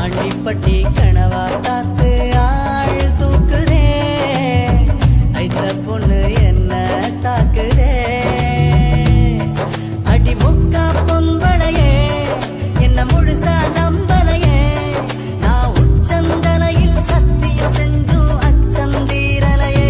ஆண்டிப்பட்டி கனவா காத்து ஆள் தூக்குதே, ஐத்த பொண்ணு என்ன தாக்குதே. அடி முக்கா பொம்பளையே என்ன முழுசா நம்பலையே, நான் உச்சந்தலையில் சத்தியம் செஞ்சும் அச்சந்தீரலையே.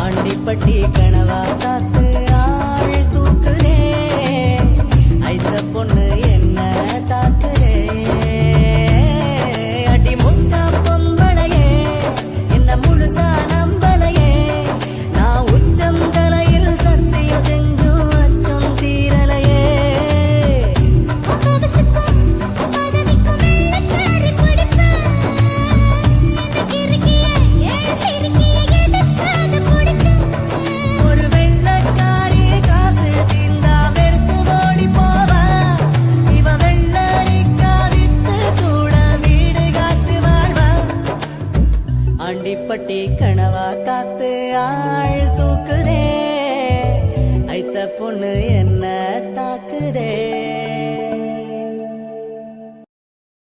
ஆண்டிப்பட்டி கனவா காத்து ஆள் தூக்குதே, ஐத்த பொண்ணு என்ன தாக்குதே. அடி முக்கா பொம்பளையே என்ன முழுசா நம்பலையே, நான் உச்சந்தலையில் சத்தியம் செஞ்சும் அச்சம் தீரலையே. ஆண்டிப்பட்டி கனவா காத்து ஆள்